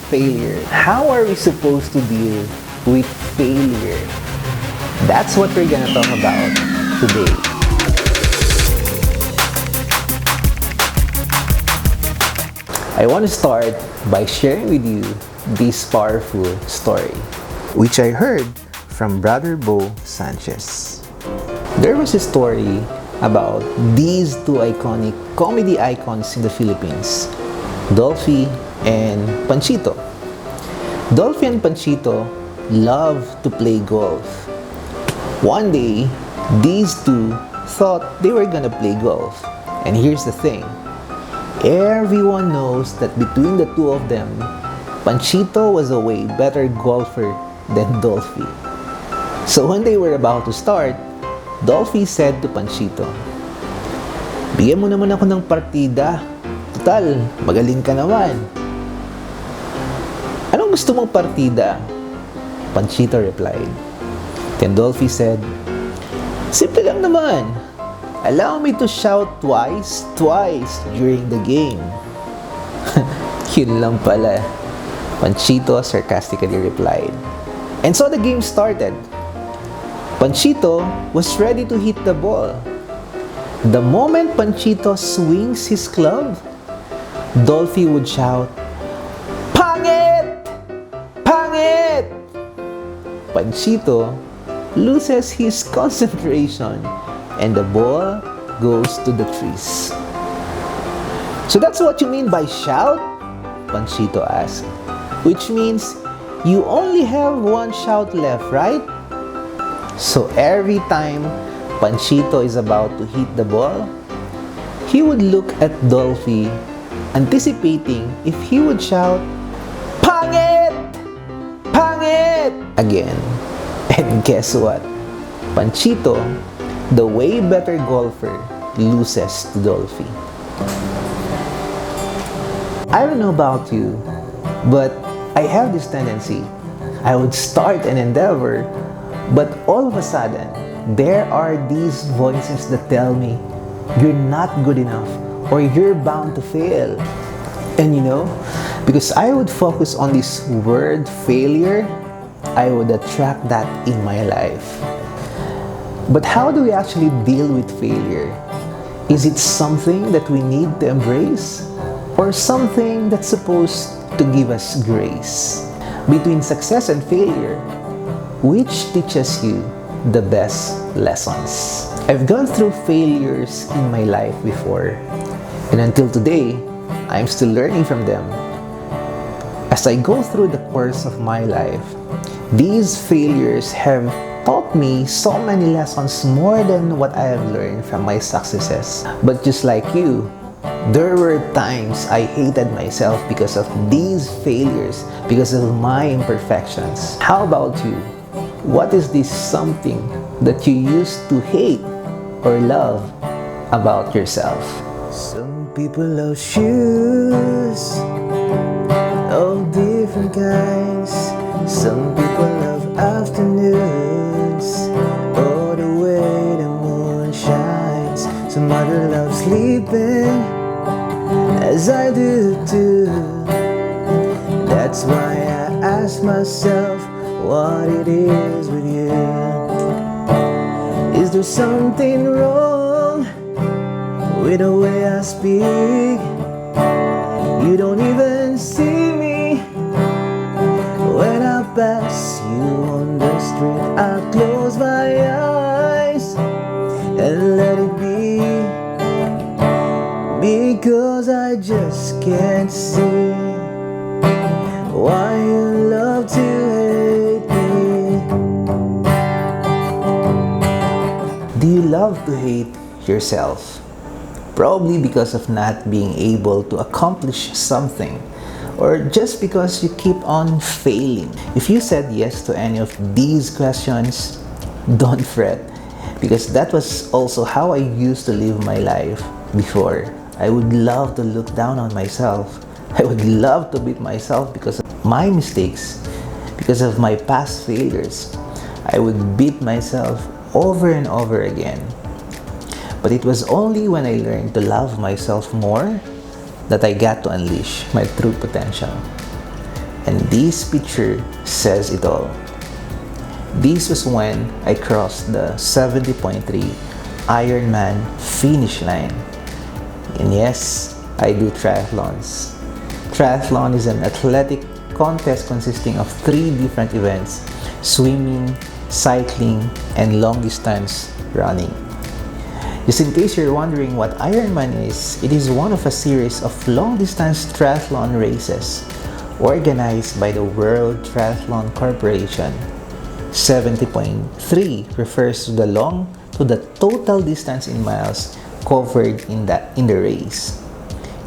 failure. How are we supposed to deal with failure? That's what we're gonna talk about today. I want to start by sharing with you this powerful story, which I heard from Brother Bo Sanchez. There was a story about these two iconic comedy icons in the Philippines, Dolphy and Panchito. Dolphy and Panchito love to play golf. One day, these two thought they were gonna play golf. And here's the thing. Everyone knows that between the two of them, Panchito was a way better golfer than Dolphy. So when they were about to start, Dolphy said to Panchito, "Bigyan mo naman ako ng partida. Total, magaling ka naman." "Anong gusto mong partida?" Panchito replied. Then Dolphy said, "Simple lang naman. Allow me to shout twice during the game." "Yun lang pala," Panchito sarcastically replied. And so the game started. Panchito was ready to hit the ball. The moment Panchito swings his club, Dolphy would shout, "Pangit! Pangit!" Panchito loses his concentration and the ball goes to the trees. "So that's what you mean by shout?" Panchito asked. "Which means you only have one shout left, right?" So every time Panchito is about to hit the ball, he would look at Dolphy, anticipating if he would shout, "Pangit! Pangit!" again. And guess what? Panchito, the way better golfer, loses to Dolphy. I don't know about you, but I have this tendency. I would start an endeavor, but all of a sudden, there are these voices that tell me, "You're not good enough," or "You're bound to fail." And you know, because I would focus on this word failure, I would attract that in my life. But how do we actually deal with failure? Is it something that we need to embrace, or something that's supposed to give us grace? Between success and failure, which teaches you the best lessons? I've gone through failures in my life before, and until today, I'm still learning from them. As I go through the course of my life, these failures have taught me so many lessons more than what I have learned from my successes. But just like you, there were times I hated myself because of these failures, because of my imperfections. How about you? What is this something that you used to hate or love about yourself? Some people love shoes of different kinds. Some people love afternoons or the way the moon shines. Some other love sleeping, as I do too. That's why I ask myself what it is with you. Is there something wrong with the way I speak? You don't even see me when I pass you on the street. I close my eyes and let it be, because I just can't see why you love to hate me. Do you love to hate yourself? Probably because of not being able to accomplish something, or just because you keep on failing. If you said yes to any of these questions, don't fret, because that was also how I used to live my life before. I would love to look down on myself. I would love to beat myself because of my mistakes, because of my past failures. I would beat myself over and over again. But it was only when I learned to love myself more that I got to unleash my true potential. This picture says it all. This was when I crossed the 70.3 Ironman finish line. And yes, I do triathlons. Triathlon is an athletic contest consisting of 3 different events: swimming, cycling, and long distance running. Just in case you're wondering what Ironman is, it is one of a series of long-distance triathlon races organized by the World Triathlon Corporation. 70.3 refers to the total distance in miles covered in the race.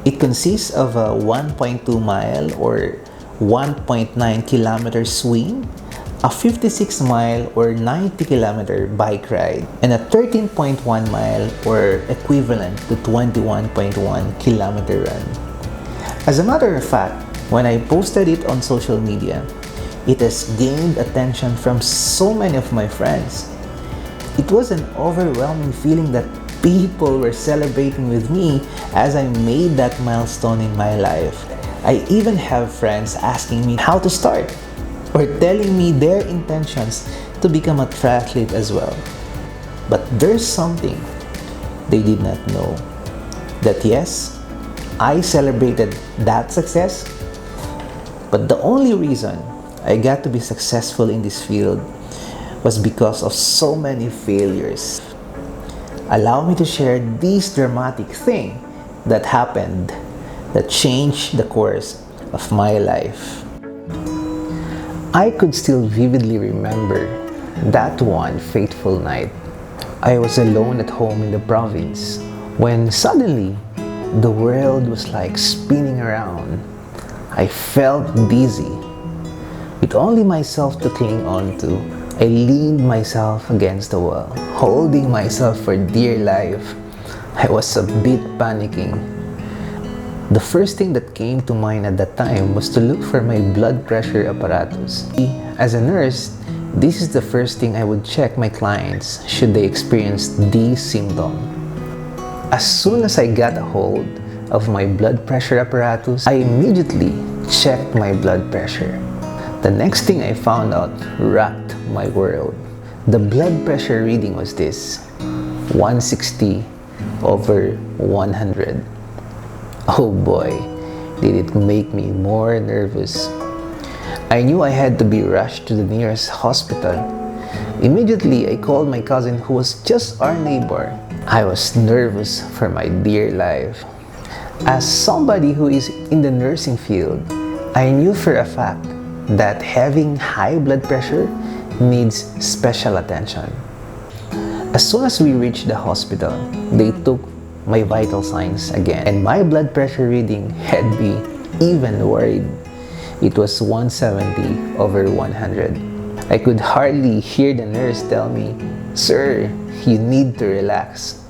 It consists of a 1.2 mile or 1.9 kilometer swim, a 56 mile or 90 kilometer bike ride, and a 13.1 mile or equivalent to 21.1 kilometer run. As a matter of fact, when I posted it on social media, it has gained attention from so many of my friends. It was an overwhelming feeling that people were celebrating with me as I made that milestone in my life. I even have friends asking me how to start, or telling me their intentions to become a triathlete as well. But there's something they did not know. That yes, I celebrated that success, but the only reason I got to be successful in this field was because of so many failures. Allow me to share this dramatic thing that happened that changed the course of my life. I could still vividly remember that one fateful night. I was alone at home in the province when suddenly the world was like spinning around. I felt dizzy. With only myself to cling on to, I leaned myself against the wall, holding myself for dear life. I was a bit panicking. The first thing that came to mind at that time was to look for my blood pressure apparatus. As a nurse, this is the first thing I would check my clients should they experience these symptoms. As soon as I got a hold of my blood pressure apparatus, I immediately checked my blood pressure. The next thing I found out rocked my world. The blood pressure reading was this: 160 over 100. Oh boy, did it make me more nervous. I knew I had to be rushed to the nearest hospital. Immediately, I called my cousin who was just our neighbor. I was nervous for my dear life. As somebody who is in the nursing field, I knew for a fact that having high blood pressure needs special attention. As soon as we reached the hospital, they took my vital signs again, and my blood pressure reading had me even worried. It was 170 over 100. I could hardly hear the nurse tell me, "Sir, you need to relax."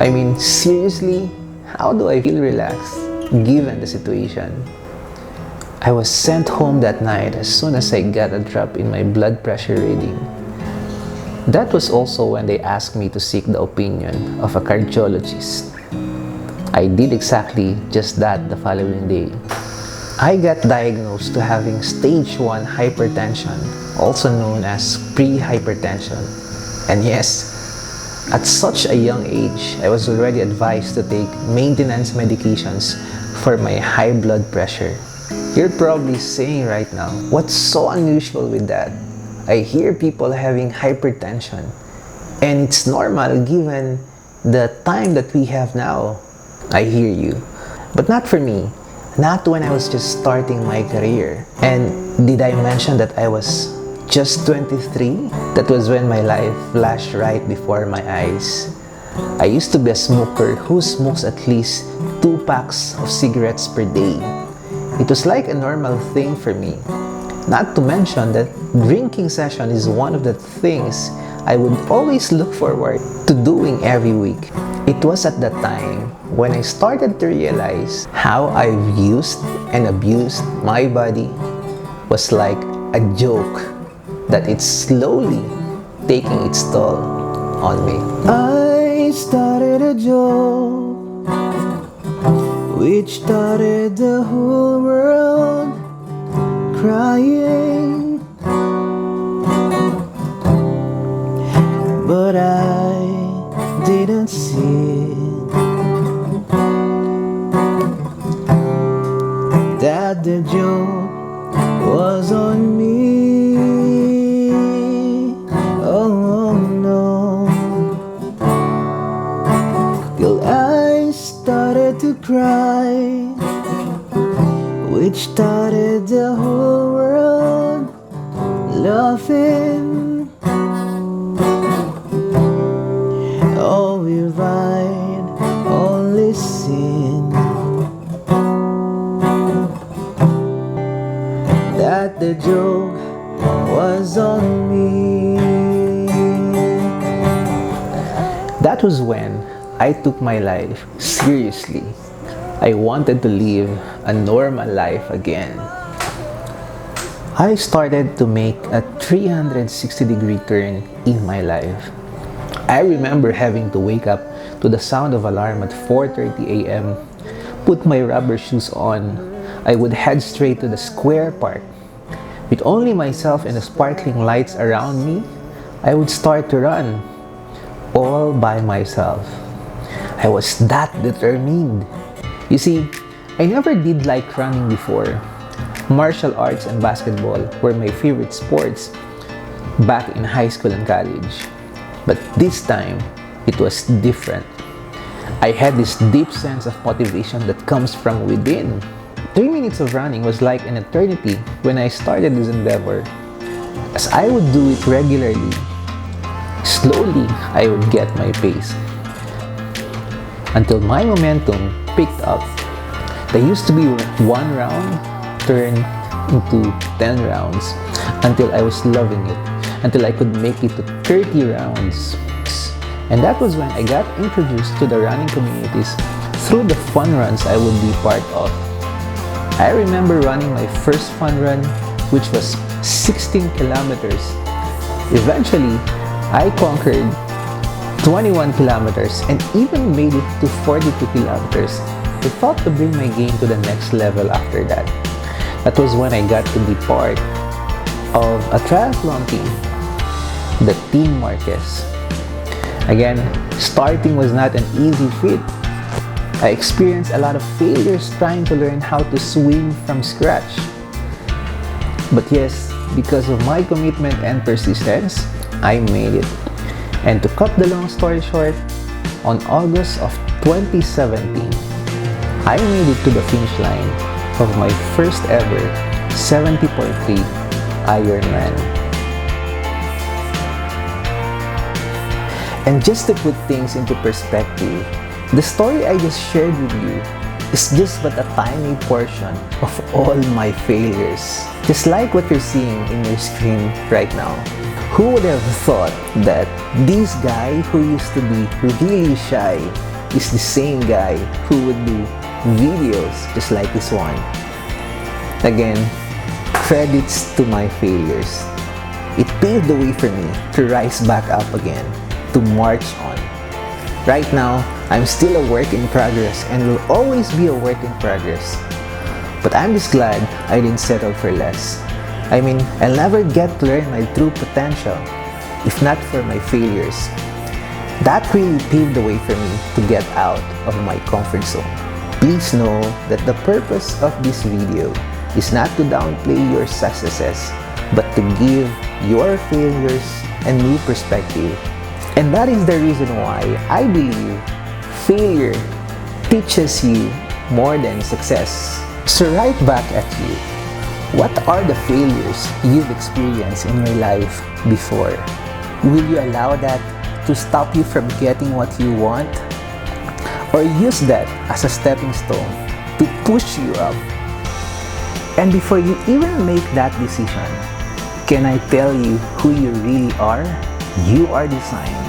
I mean, seriously, how do I feel relaxed given the situation? I was sent home that night as soon as I got a drop in my blood pressure reading. That was also when they asked me to seek the opinion of a cardiologist. I did exactly just that the following day. I got diagnosed to having stage 1 hypertension, also known as pre-hypertension. And yes, at such a young age, I was already advised to take maintenance medications for my high blood pressure. You're probably saying right now, what's so unusual with that? I hear people having hypertension, and it's normal given the time that we have now. I hear you, but not for me. Not when I was just starting my career. And did I mention that I was just 23? That was when my life flashed right before my eyes. I used to be a smoker who smokes at least 2 packs of cigarettes per day. It was like a normal thing for me. Not to mention that drinking session is one of the things I would always look forward to doing every week. It was at that time when I started to realize how I've used and abused my body was like a joke, that it's slowly taking its toll on me. I started a joke which started the whole world crying, but I didn't see that the joke was on me. Oh no, till I started to cry, which started the whole world laughing. Oh, we've only seen that the joke was on me. That was when I took my life seriously. I wanted to live a normal life again. I started to make a 360-degree turn in my life. I remember having to wake up to the sound of alarm at 4:30 a.m., put my rubber shoes on. I would head straight to the square park. With only myself and the sparkling lights around me, I would start to run, all by myself. I was that determined. You see, I never did like running before. Martial arts and basketball were my favorite sports back in high school and college. But this time, it was different. I had this deep sense of motivation that comes from within. 3 minutes of running was like an eternity when I started this endeavor. As I would do it regularly, slowly I would get my pace, until my momentum picked up. There used to be 1 round turned into 10 rounds until I was loving it, until I could make it to 30 rounds. And that was when I got introduced to the running communities through the fun runs I would be part of. I remember running my first fun run, which was 16 kilometers. Eventually, I conquered 21 kilometers and even made it to 42 kilometers. I thought to bring my game to the next level after that. That was when I got to be part of a triathlon team, the Team Marquez. Again, starting was not an easy feat. I experienced a lot of failures trying to learn how to swim from scratch. But yes, because of my commitment and persistence, I made it. And to cut the long story short, on August of 2017, I made it to the finish line of my first ever 70.3 Ironman. And just to put things into perspective, the story I just shared with you is just but a tiny portion of all my failures. Just like what you're seeing in your screen right now. Who would have thought that this guy who used to be really shy is the same guy who would do videos just like this one? Again, credits to my failures. It paved the way for me to rise back up again, to march on. Right now, I'm still a work in progress and will always be a work in progress. But I'm just glad I didn't settle for less. I mean, I'll never get to learn my true potential if not for my failures. That really paved the way for me to get out of my comfort zone. Please know that the purpose of this video is not to downplay your successes, but to give your failures a new perspective. And that is the reason why I believe failure teaches you more than success. So right back at you, what are the failures you've experienced in your life before? Will you allow that to stop you from getting what you want? Or use that as a stepping stone to push you up? And before you even make that decision, can I tell you who you really are? You are designed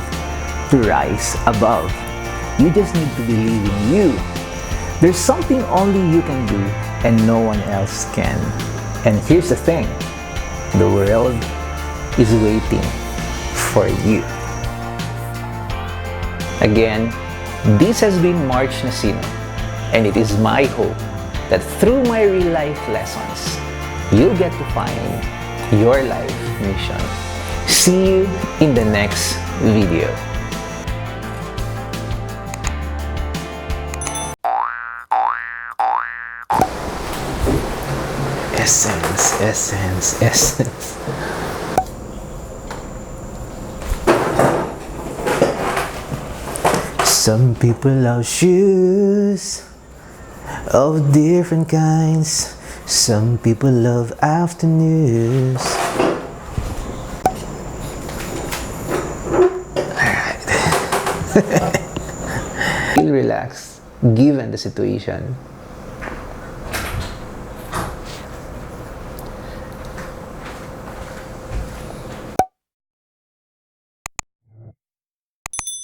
to rise above. You just need to believe in you. There's something only you can do and no one else can. And here's the thing, the world is waiting for you. Again, this has been March Nasino, and it is my hope that through my real life lessons, you'll get to find your life mission. See you in the next video. Essence. Some people love shoes of different kinds. Some people love afternoons. Alright. Feel relaxed given the situation.